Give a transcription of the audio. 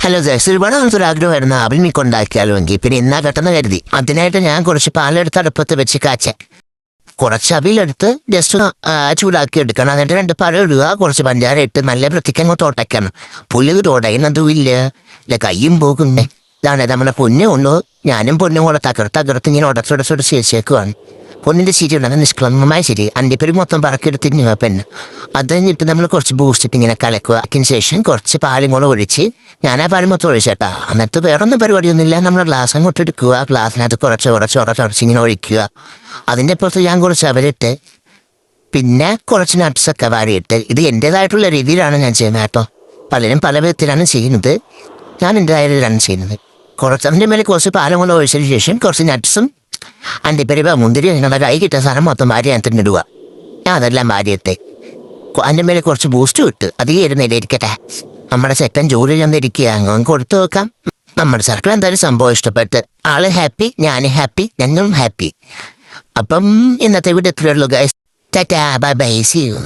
Hello Jayas, ഒരുപാട് ആഗ്രഹമായിരുന്നു അവിൽമിക്ക് ഉണ്ടാക്കിയാലോ എങ്കിൽ പിന്നെ എന്നാ പെട്ടെന്ന് കരുതി. അതിനായിട്ട് ഞാൻ കുറച്ച് പാലെടുത്ത് അടുപ്പത്ത് വെച്ച് കാച്ചാൻ കുറച്ച് അവിലെടുത്ത് ജസ്റ്റ് ചൂടാക്കി എടുക്കണം. എന്നിട്ട് 2 പാൽ ഇടുക, കുറച്ച് പഞ്ചാര ഇട്ട് നല്ല വൃത്തിക്കങ്ങോട്ട് ഉടയ്ക്കണം. പുല്ല് ഉടയുന്നതും ഇല്ല കയ്യും പോകുന്നേ. ഇതാണ് നമ്മുടെ പൊന്നു കൊണ്ടു ഞാനും പൊന്നും കൂടെ തകർത്ത് ഇങ്ങനെ ഉടച്ചുടച്ചോട് ശേഷിയേക്കുവാണ്. പൊന്നിൻ്റെ ചിരി ഉണ്ടാകുന്ന നിഷ്കളങ്കമായ ചിരി. അണ്ടിപ്പരി മൊത്തം പറക്കിയെടുത്ത് പെണ്ണ്. അത് കഴിഞ്ഞിട്ട് നമ്മൾ കുറച്ച് ബൂസ്റ്റിട്ട് ഇങ്ങനെ കലക്കുക. അതിന് ശേഷം കുറച്ച് പാലും കൂടെ ഒഴിച്ച് ഞാൻ ആ പാലും മൊത്തം ഒഴിച്ചേട്ടാ. എന്നിട്ട് വേറൊന്നും പരിപാടിയൊന്നുമില്ല. നമ്മൾ ഗ്ലാസ് അങ്ങോട്ട് എടുക്കുക, ഗ്ലാസ്സിനകത്ത് കുറച്ച് ഇങ്ങനെ ഒഴിക്കുക. അതിൻ്റെ അപ്പുറത്ത് ഞാൻ കുറച്ച് അവരിട്ട് പിന്നെ കുറച്ച് നട്ട്സൊക്കെ വാരിയിട്ട് ഇത് എൻ്റേതായിട്ടുള്ള രീതിയിലാണ് ഞാൻ ചെയ്യുന്നത് കേട്ടോ. പലരും പല വിധത്തിലാണ് ചെയ്യുന്നത്, ഞാൻ എൻ്റെതായ രീതിയിലാണ് ചെയ്യുന്നത്. അതിൻ്റെ മേലെ കുറച്ച് പാലും കൊണ്ട് ഒഴിച്ചതിന് ശേഷം കുറച്ച് നട്ട്സും അണ്ടിപ്പരിപ്പ് മുന്തിരി നിങ്ങളുടെ കൈ കിട്ടിയ സാധനം മൊത്തം വാരി അതിന് ഇടുക. ഞാൻ അതെല്ലാം വാരിയിട്ട് അതിൻ്റെ മേലെ കുറച്ച് ബൂസ്റ്റ് ഇട്ട് അധികം ഇരിക്കട്ടെ. നമ്മുടെ സെക്കൻഡ് ജോലി ചെന്നിരിക്കുക, അങ്ങ് കൊടുത്തു നോക്കാം. നമ്മുടെ സർക്കിൾ എന്തായാലും സംഭവം ഇഷ്ടപ്പെട്ട് ആള് ഹാപ്പി, ഞാൻ ഹാപ്പി, ഞങ്ങളും ഹാപ്പി. അപ്പം ഇന്നത്തെ വീഡിയോ എത്രയുള്ളൂ guys. Tata, bye bye, see U.